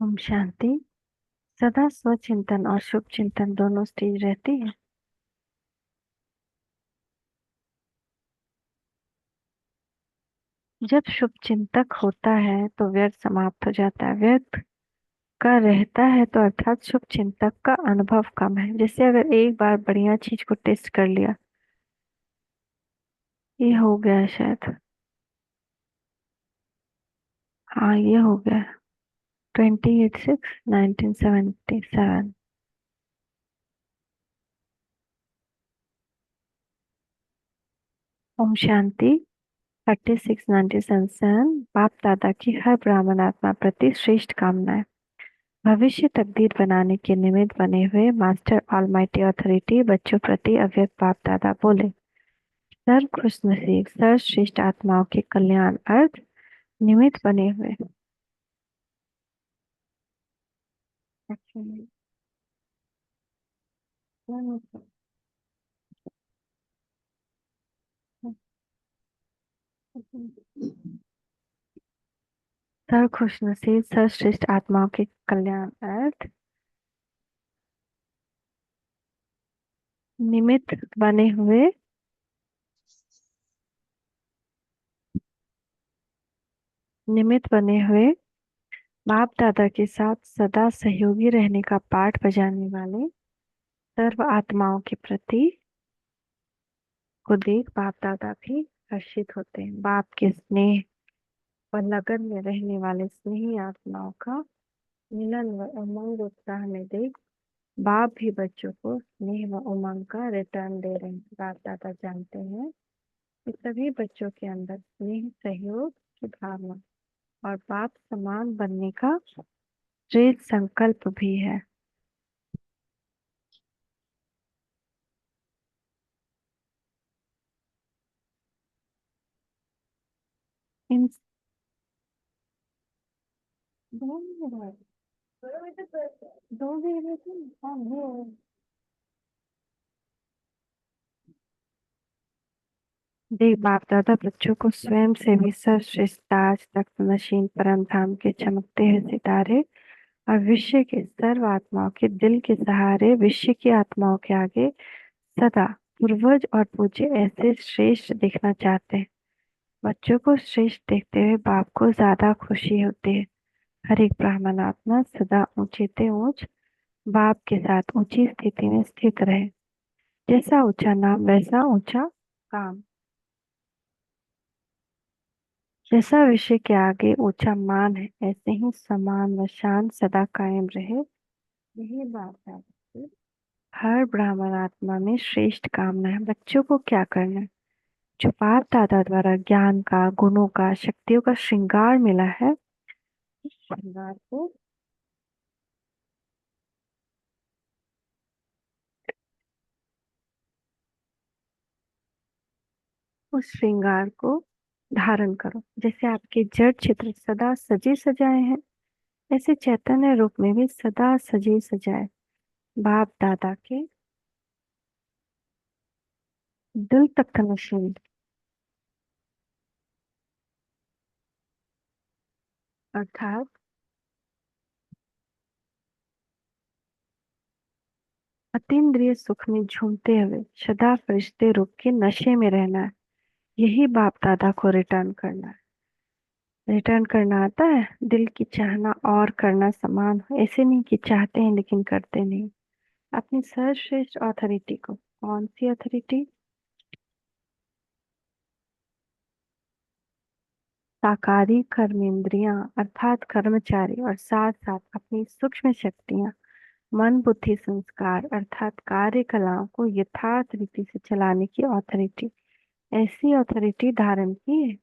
ओम शांति। सदा स्वचिंतन और शुभ चिंतन दोनों स्टेज रहती है। जब शुभ चिंतक होता है तो व्यर्थ समाप्त हो जाता है, व्यर्थ का रहता है तो अर्थात शुभ चिंतक का अनुभव कम है। जैसे अगर एक बार बढ़िया चीज को टेस्ट कर लिया, ये हो गया शायद, हाँ ये हो गया, 28/6/1977। ओम शांति। 36/1977 बाप दादा की हर ब्राह्मण आत्मा प्रति श्रेष्ठ कामनाएं। भविष्य तकदीर बनाने के निमित्त बने हुए मास्टर ऑलमाइटी अथॉरिटी बच्चों प्रति अव्यक्त बाप दादा बोले, सर्व खुश नसीब सर्वश्रेष्ठ आत्माओं के कल्याण अर्थ निमित्त बने हुए। सर्व खुश नसीब सर्वश्रेष्ठ आत्माओं के कल्याण अर्थ निमित्त बने हुए बाप दादा के साथ सदा सहयोगी रहने का पाठ बजाने वाले सर्व आत्माओं के प्रति को देख बाप दादा भी हर्षित होते हैं। बाप के स्नेह और लगन में रहने वाले स्नेही आत्माओं का मिलन व उमंग उत्साह में देख बाप भी बच्चों को स्नेह व उमंग का रिटर्न दे रहे हैं। बाप दादा जानते हैं कि सभी बच्चों के अंदर स्नेह सहयोग की भावना और बाप समान बनने का दृढ़ संकल्प भी है। इन दो देख बाप दादा बच्चों को स्वयं से भी सर्वश्रेष्ठ ताज तख्त नशीन परम धाम के चमकते हैं सितारे और विश्व के सर्व आत्माओं के दिल के सहारे विश्व की आत्माओं के आगे सदा पूर्वज और पूज्य ऐसे श्रेष्ठ दिखना चाहते हैं। बच्चों को श्रेष्ठ देखते हुए बाप को ज्यादा खुशी होती है। हर एक ब्राह्मण आत्मा सदा ऊंचे ते ऊंच बाप के साथ ऊंची स्थिति में स्थित रहे। जैसा ऊंचा नाम वैसा ऊंचा काम, जैसा विषय के आगे ऊंचा मान है ऐसे ही समान व शान सदा कायम रहे। यही बात है। हर ब्राह्मण आत्मा में श्रेष्ठ कामना है। बच्चों को क्या करना है? जो बाप दादा द्वारा ज्ञान का गुणों का शक्तियों का श्रृंगार मिला है, उस श्रृंगार को धारण करो। जैसे आपके जड़ चित्र सदा सजे सजाए हैं, ऐसे चैतन्य रूप में भी सदा सजे सजाए बाप दादा के दिल तक नशीन अर्थात अतीन्द्रिय सुख में झूमते हुए सदा फरिश्ते रूप के नशे में रहना है। यही बाप दादा को रिटर्न करना है। रिटर्न करना आता है, दिल की चाहना और करना समान हो। ऐसे नहीं कि चाहते हैं लेकिन करते नहीं। अपनी सर्वश्रेष्ठ अथॉरिटी को, कौन सी अथॉरिटी? साकारी कर्मेंद्रियां अर्थात कर्मचारी और साथ साथ अपनी सूक्ष्म शक्तियां मन बुद्धि संस्कार अर्थात कार्यकलाओं को यथार्थ रीति से चलाने की अथॉरिटी, ऐसी अथॉरिटी धारण की है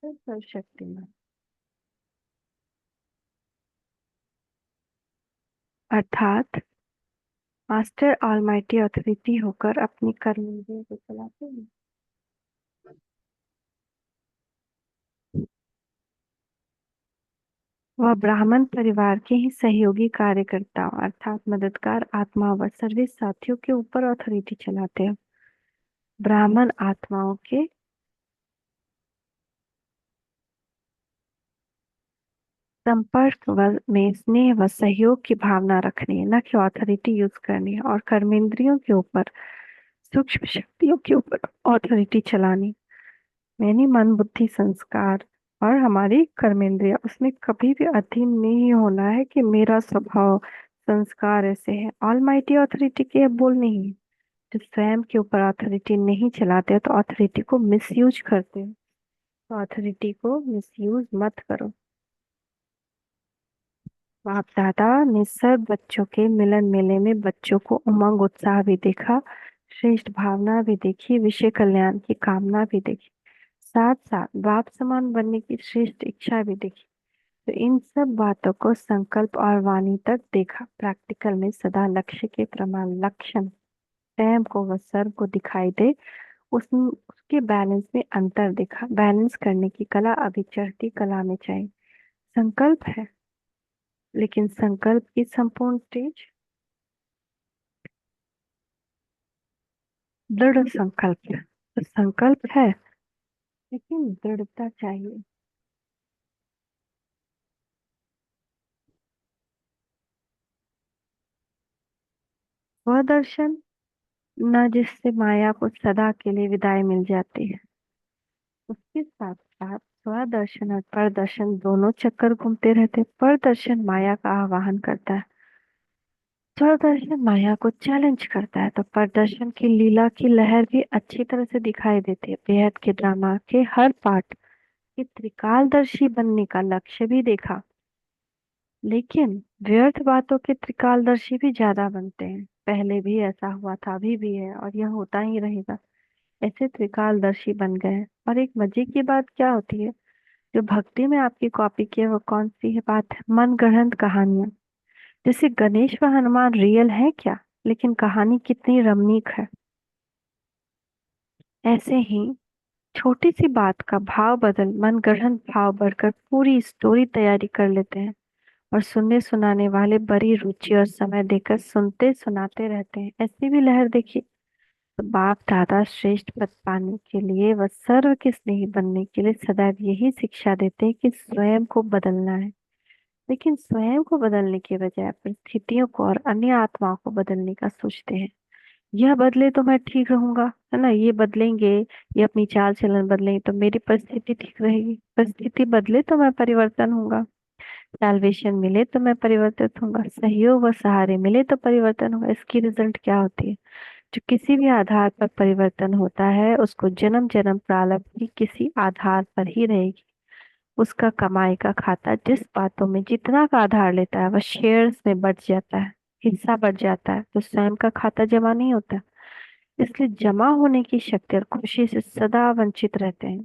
तो सर्वशक्तिमान अर्थात मास्टर ऑलमाइटी अथॉरिटी होकर अपनी कर्मेंद्रियों को चलाते हैं। वह ब्राह्मण परिवार के ही सहयोगी कार्यकर्ताओं अर्थात मददगार आत्मा व सर्विस साथियों के ऊपर अथॉरिटी चलाते हैं। ब्राह्मण आत्माओं के में स्नेह व सहयोग की भावना रखनी है, न कि ऑथोरिटी यूज करनी है। और कर्मेंद्रियों के ऊपर, सूक्ष्म शक्तियों के ऊपर ऑथोरिटी चलानी। यानी मन बुद्धि संस्कार और हमारी कर्मेंद्रिय, उसमें कभी भी अधीन नहीं होना है कि मेरा स्वभाव संस्कार ऐसे है। ऑलमाइटी ऑथोरिटी के बोल नहीं है। जो स्वयं के ऊपर अथॉरिटी नहीं चलाते तो अथॉरिटी को मिसयूज करते हो। तो अथॉरिटी को मिसयूज मत करो। बाप दादा ने सब बच्चों के मिलन मेले में बच्चों को उमंग उत्साह भी देखा, श्रेष्ठ भावना भी देखी, विषय कल्याण की कामना भी देखी, साथ साथ बाप समान बनने की श्रेष्ठ इच्छा भी देखी। तो इन सब बातों को संकल्प और वाणी तक देखा। प्रैक्टिकल में सदा लक्ष्य के प्रमाण लक्षण स्वयं को व सर्व को दिखाई दे। उसके बैलेंस में अंतर देखा। बैलेंस करने की कला अभी चढ़ती कला में चाहिए। संकल्प है, लेकिन संकल्प की संपूर्ण स्टेज दृढ़ संकल्प है। तो संकल्प है, लेकिन दृढ़ता चाहिए। वह दर्शन न जिससे माया को सदा के लिए विदाई मिल जाती है। उसके साथ साथ स्वदर्शन और परदर्शन दोनों चक्कर घूमते रहते। परदर्शन माया का आवाहन करता है, स्वदर्शन माया को चैलेंज करता है। तो प्रदर्शन की लीला की लहर भी अच्छी तरह से दिखाई देती है। बेहद के ड्रामा के हर पार्ट की त्रिकालदर्शी बनने का लक्ष्य भी देखा। लेकिन व्यर्थ बातों के त्रिकालदर्शी भी ज्यादा बनते हैं। पहले भी ऐसा हुआ था, अभी भी है, और यह होता ही रहेगा। ऐसे त्रिकालदर्शी बन गए हैं। और एक मजे की बात क्या होती है, जो भक्ति में आपकी कॉपी की है वो कौन सी है बात है, मन गढ़ंत कहानियां। जैसे गणेश व हनुमान रियल है क्या, लेकिन कहानी कितनी रमणीक है। ऐसे ही छोटी सी बात का भाव बदल मन गढ़ंत भाव बढ़कर पूरी स्टोरी तैयारी कर लेते हैं। और सुनने सुनाने वाले बड़ी रुचि और समय देकर सुनते सुनाते रहते हैं। ऐसी भी लहर देखिए। तो बाप दादा श्रेष्ठ पद पाने के लिए व सर्व के स्नेही बनने के लिए सदैव यही शिक्षा देते हैं कि स्वयं को बदलना है। लेकिन स्वयं को बदलने के बजाय परिस्थितियों को और अन्य आत्माओं को बदलने का सोचते हैं। यह बदले तो मैं ठीक रहूंगा, है ना, ये बदलेंगे, ये अपनी चाल चलन बदलेंगे तो मेरी परिस्थिति ठीक रहेगी। परिस्थिति बदले तो मैं परिवर्तन होऊंगा। सैल्वेशन मिले तो मैं परिवर्तित होऊंगा। सहयोग व सहारे मिले तो परिवर्तन होगा। इसकी रिजल्ट क्या होती है, जो किसी भी आधार पर परिवर्तन होता है उसको जन्म जन्म प्रारब्ध की किसी आधार पर ही रहेगी। उसका कमाई का खाता जिस बातों में जितना का आधार लेता है वह शेयर्स में बढ़ जाता है, हिस्सा बढ़ जाता है। तो स्वयं का खाता जमा नहीं होता। इसलिए जमा होने की शक्ति और खुशी से सदा वंचित रहते हैं।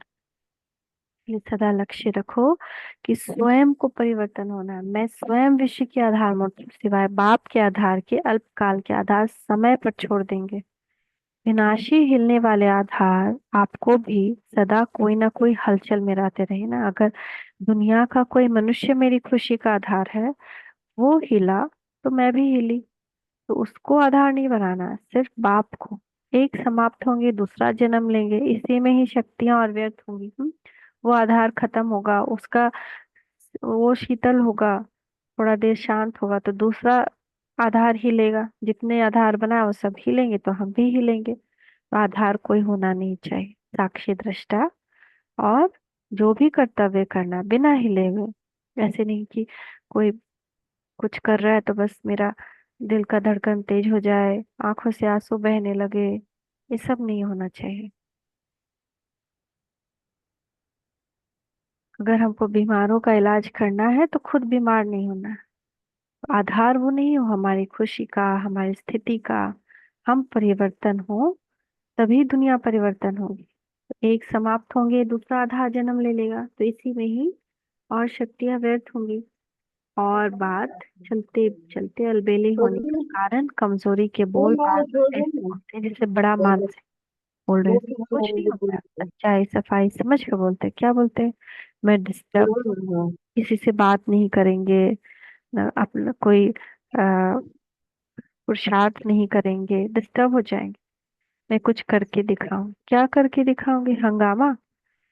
इसलिए सदा लक्ष्य रखो कि स्वयं को परिवर्तन होना है। मैं स्वयं विश्व के आधार सिवाय बाप के आधार के अल्पकाल के आधार समय पर छोड़ देंगे। विनाशी हिलने वाले आधार आपको भी सदा कोई ना कोई हलचल में रहते रहे ना। अगर दुनिया का कोई मनुष्य मेरी खुशी का आधार है, वो हिला तो मैं भी हिली। तो उसको आधार नहीं बनाना है, सिर्फ बाप को। एक समाप्त होंगे, दूसरा जन्म लेंगे, इसी में ही शक्तियां और व्यर्थ होंगी। वो आधार खत्म होगा, उसका वो शीतल होगा, थोड़ा देर शांत होगा तो दूसरा आधार हिलेगा। जितने आधार बनाए वो सब हिलेंगे तो हम भी हिलेंगे। तो आधार कोई होना नहीं चाहिए, साक्षी दृष्टा। और जो भी कर्तव्य करना बिना हिले हुए। ऐसे नहीं कि कोई कुछ कर रहा है तो बस मेरा दिल का धड़कन तेज हो जाए, आंखों से आंसू बहने लगे। ये सब नहीं होना चाहिए। अगर हमको बीमारों का इलाज करना है तो खुद बीमार नहीं होना है। आधार वो नहीं हो हमारी खुशी का, हमारी स्थिति का। हम परिवर्तन हो तभी दुनिया परिवर्तन होगी। तो एक समाप्त होंगे, दूसरा आधार जन्म ले लेगा, तो इसी में ही और शक्तियां व्यर्थ होंगी। और बात चलते चलते अलबेले होने के कारण कमजोरी के बोल बार बार ऐसे बोलते हैं जैसे बड़ा मानसिक बोल रहे हैं। कुछ नहीं होता है, सच्चाई सफाई समझ के बोलते हैं। क्या बोलते हैं, मैं डिस्टर्ब, किसी से बात नहीं करेंगे, न अपना कोई पुरुषार्थ नहीं करेंगे, डिस्टर्ब हो जाएंगे। मैं कुछ करके दिखाऊं, क्या करके दिखाऊंगी, हंगामा,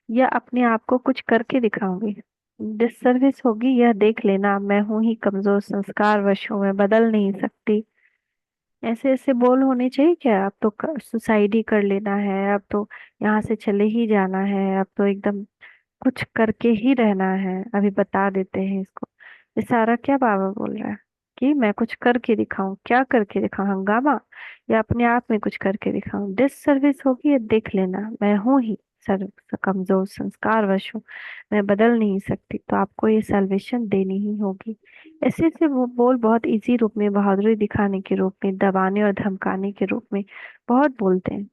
या अपने आप को कुछ करके दिखाऊंगी। डिससर्विस होगी यह देख लेना, मैं हूं ही कमजोर, संस्कार वश हूं मैं, बदल नहीं सकती। ऐसे ऐसे बोल होने चाहिए क्या? अब तो सुसाइड ही कर लेना है, अब तो यहाँ से चले ही जाना है, अब तो एकदम कुछ करके ही रहना है, अभी बता देते हैं इसको। ये सारा क्या बाबा बोल रहा है कि मैं कुछ करके दिखाऊं? क्या करके दिखाऊं? हंगामा? या अपने आप में कुछ करके दिखाऊं? डिस सर्विस होगी ये देख लेना, मैं हूं ही सर्व कमजोर, संस्कार वश हूँ, मैं बदल नहीं सकती। तो आपको ये सल्वेशन देनी ही होगी। ऐसे ऐसे वो बोल बहुत इजी रूप में, बहादुरी दिखाने के रूप में, दबाने और धमकाने के रूप में बहुत बोलते हैं।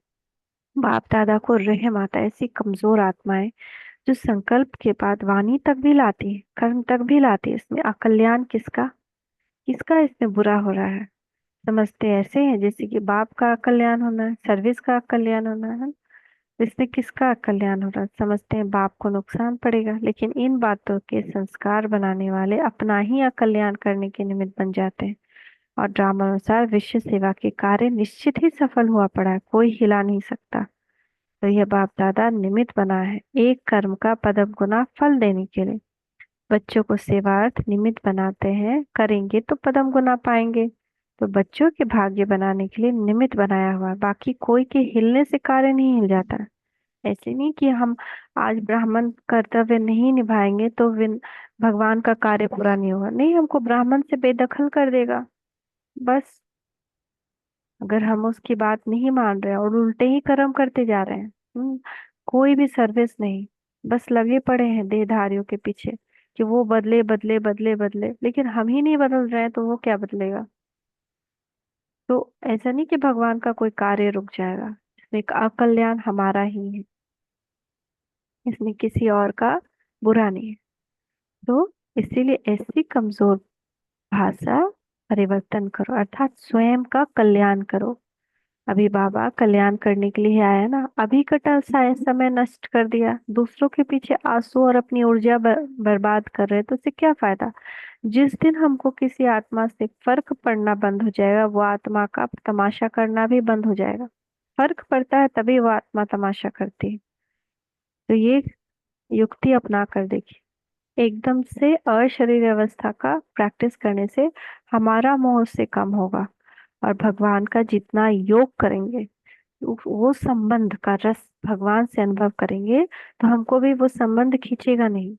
बाप दादा को रहम आता है ऐसी कमजोर आत्माएं जो संकल्प के बाद वाणी तक भी लाती है, कर्म तक भी लाती है। इसमें अकल्याण किसका? किसका इसमें बुरा हो रहा है? समझते ऐसे हैं जैसे कि बाप का कल्याण होना है, सर्विस का कल्याण होना है। इसमें किसका कल्याण हो रहा है? समझते हैं बाप को नुकसान पड़ेगा, लेकिन इन बातों के संस्कार बनाने वाले अपना ही अकल्याण करने के निमित्त बन जाते हैं। और ड्रामा अनुसार विश्व सेवा के कार्य निश्चित ही सफल हुआ पड़ा है, कोई हिला नहीं सकता। तो यह बाप दादा निमित्त बना है एक कर्म का पदम गुना फल देने के लिए। बच्चों को सेवार्थ निमित्त बनाते हैं, करेंगे तो पदम गुना पाएंगे। तो बच्चों के भाग्य बनाने के लिए निमित्त बनाया हुआ है, बाकी कोई के हिलने से कार्य नहीं हिल जाता। ऐसे नहीं कि हम आज ब्राह्मण कर्तव्य नहीं निभाएंगे तो भगवान का कार्य पूरा नहीं होगा, नहीं, हमको ब्राह्मण से बेदखल कर देगा बस। अगर हम उसकी बात नहीं मान रहे और उल्टे ही कर्म करते जा रहे हैं, कोई भी सर्विस नहीं, बस लगे पड़े हैं देहधारियों के पीछे कि वो बदले बदले बदले बदले, लेकिन हम ही नहीं बदल रहे हैं तो वो क्या बदलेगा? तो ऐसा नहीं कि भगवान का कोई कार्य रुक जाएगा, इसमें एक अकल्याण हमारा ही है, इसमें किसी और का बुरा नहीं है। तो इसीलिए ऐसी कमजोर भाषा परिवर्तन करो, अर्थात स्वयं का कल्याण करो। अभी बाबा कल्याण करने के लिए आया ना, अभी कटा समय नष्ट कर दिया, दूसरों के पीछे आंसू और अपनी ऊर्जा बर्बाद कर रहे, तो उससे क्या फायदा? जिस दिन हमको किसी आत्मा से फर्क पड़ना बंद हो जाएगा, वो आत्मा का तमाशा करना भी बंद हो जाएगा। फर्क पड़ता है तभी वो आत्मा तमाशा करती है। तो ये युक्ति अपना कर देखिए, एकदम से अशरीर अवस्था का प्रैक्टिस करने से हमारा मोह उससे कम होगा। और भगवान का जितना योग करेंगे, वो संबंध का रस भगवान से अनुभव करेंगे, तो हमको भी वो संबंध खींचेगा नहीं।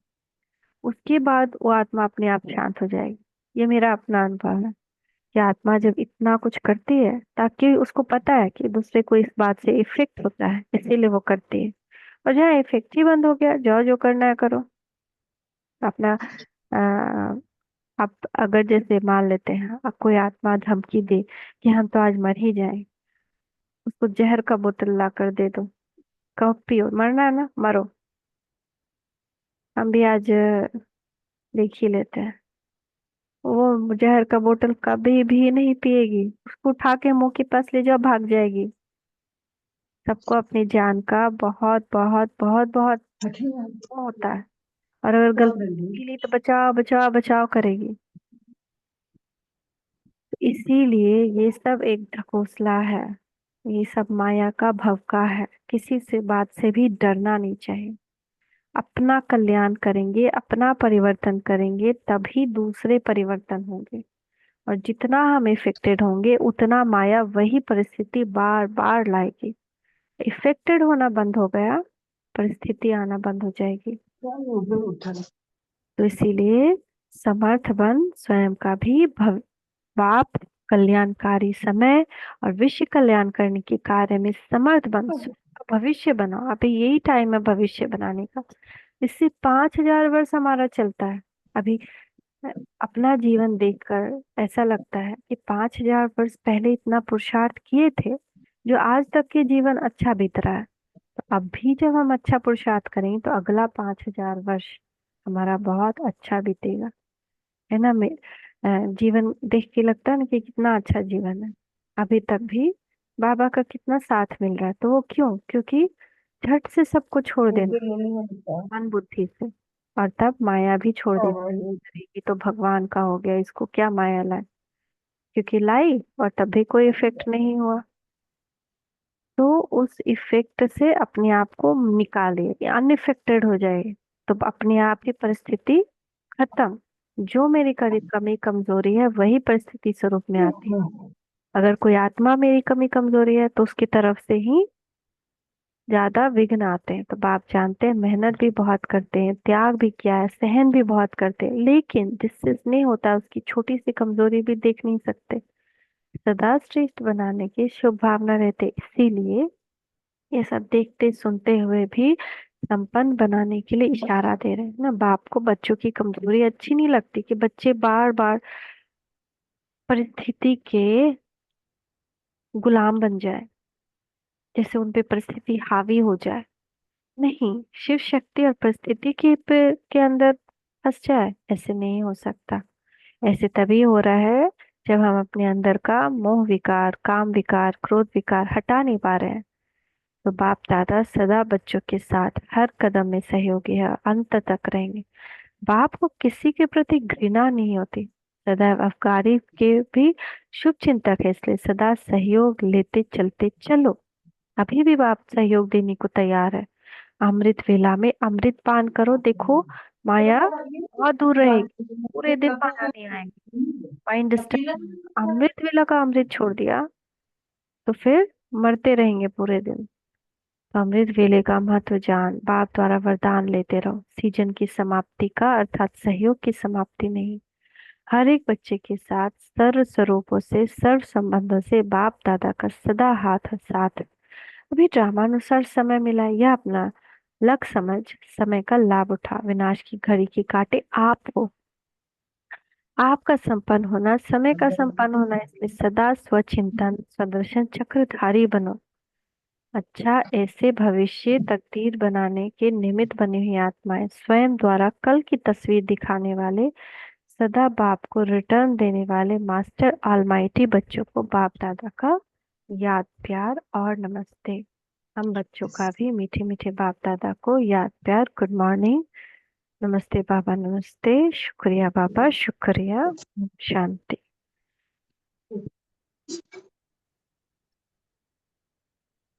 उसके बाद वो आत्मा अपने आप शांत हो जाएगी। ये मेरा अपना अनुभव है कि आत्मा जब इतना कुछ करती है, ताकि उसको पता है कि दूसरे को इस बात से इफेक्ट होता है, इसीलिए वो करती है। और जहाँ इफेक्ट ही बंद हो गया, जाओ जो करना है करो अपना। आ, आप अगर जैसे मान लेते हैं, अब कोई आत्मा धमकी दे कि हम तो आज मर ही जाएं, उसको जहर का बोतल ला कर दे दो, कहो पियो, मरना है ना मरो। हम भी आज देख ही लेते हैं, वो जहर का बोतल कभी भी नहीं पिएगी, उसको उठा के मुंह के पास ले जाओ भाग जाएगी। सबको अपनी जान का बहुत बहुत बहुत बहुत वो होता है, और अगर गलती के लिए तो बचाओ बचाओ बचाओ करेगी। तो इसीलिए ये सब एक ढकोसला है, ये सब माया का भवका है। किसी से बात से भी डरना नहीं चाहिए। अपना कल्याण करेंगे, अपना परिवर्तन करेंगे, तभी दूसरे परिवर्तन होंगे। और जितना हम इफेक्टेड होंगे उतना माया वही परिस्थिति बार बार लाएगी। इफेक्टेड होना बंद हो गया, परिस्थिति आना बंद हो जाएगी। तो इसीलिए समर्थ बन स्वयं का भी बाप कल्याणकारी समय और विश्व कल्याण करने के कार्य में समर्थ बन भविष्य बनाओ। अभी यही टाइम है भविष्य बनाने का। इससे 5,000 वर्ष हमारा चलता है। अभी अपना जीवन देखकर ऐसा लगता है कि 5,000 वर्ष पहले इतना पुरुषार्थ किए थे, जो आज तक के जीवन अच्छा बीत रहा है। तो अब भी जब हम अच्छा पुरुषार्थ करेंगे तो अगला 5,000 वर्ष हमारा बहुत अच्छा बीतेगा, है ना? जीवन देख के लगता है ना कि कितना अच्छा जीवन है। अभी तक भी बाबा का कितना साथ मिल रहा है, तो वो क्यों? क्योंकि झट से सबको छोड़ देना मन बुद्धि से, और तब माया भी छोड़ देना, ये तो भगवान का हो गया, इसको क्या माया लाए। क्योंकि लाई और तब भी कोई इफेक्ट नहीं हुआ, तो उस इफेक्ट से अपने आप को निकाले, अनइफेक्टेड हो जाए। तो अपने आप की परिस्थिति खत्म। जो मेरी कमी कमजोरी है वही परिस्थिति स्वरूप में आती है। अगर कोई आत्मा मेरी कमी कमजोरी है तो उसकी तरफ से ही ज्यादा विघ्न आते हैं। तो बाप जानते हैं, मेहनत भी बहुत करते हैं, त्याग भी किया है, सहन भी बहुत करते हैं, लेकिन जिससे स्नेह होता है उसकी छोटी सी कमजोरी भी देख नहीं सकते। सदा श्रेष्ठ बनाने की शुभ भावना रहते, इसीलिए ये सब देखते सुनते हुए भी संपन्न बनाने के लिए इशारा दे रहे हैं ना। बाप को बच्चों की कमजोरी अच्छी नहीं लगती कि बच्चे बार बार परिस्थिति के गुलाम बन जाए, जैसे उन पे परिस्थिति हावी हो जाए। नहीं, शिव शक्ति और परिस्थिति के अंदर फंस जाए, ऐसे नहीं हो सकता। ऐसे तभी हो रहा है जब हम अपने अंदर का मोह विकार, काम विकार, क्रोध विकार हटा नहीं पा रहे हैं। तो बाप दादा सदा बच्चों के साथ हर कदम में सहयोगी है, अंत तक रहेंगे। बाप को किसी के प्रति घृणा नहीं होती, सदैव अवकारी के भी शुभ चिंतक है, इसलिए सदा सहयोग लेते चलते चलो। अभी भी बाप सहयोग देने को तैयार है। अमृत वेला में अमृत पान करो, देखो माया बहुत दूर रहेगी, पूरे दिन माया नहीं आएगी, माइंड डिस्टर्ब। अमृत वेला का अमृत छोड़ दिया तो फिर मरते रहेंगे पूरे दिन। तो अमृत वेले का महत्व जान, बाप द्वारा वरदान लेते रहो। सीजन की समाप्ति का अर्थात सहयोग की समाप्ति नहीं। हर एक बच्चे के साथ सर्व स्वरूपों से, सर्व संबंधों से बाप दादा का सदा हाथ साथ है। अभी ड्रामानुसार समय मिला है, यह अपना लग समझ समय का लाभ उठा। विनाश की घड़ी की काटे आप हो, आपका संपन्न होना, समय का संपन्न होना, इसलिए सदा स्वचिंतन स्वदर्शन चक्रधारी बनो। अच्छा, ऐसे भविष्य तकदीर बनाने के निमित्त बनी हुई आत्माएं, स्वयं द्वारा कल की तस्वीर दिखाने वाले, सदा बाप को रिटर्न देने वाले मास्टर ऑलमाइटी बच्चों को बाप दादा का याद प्यार और नमस्ते। हम बच्चों का भी मीठे मीठे बाप दादा को याद प्यार, गुड मॉर्निंग, नमस्ते बाबा, नमस्ते, शुक्रिया बाबा, शुक्रिया, शांति।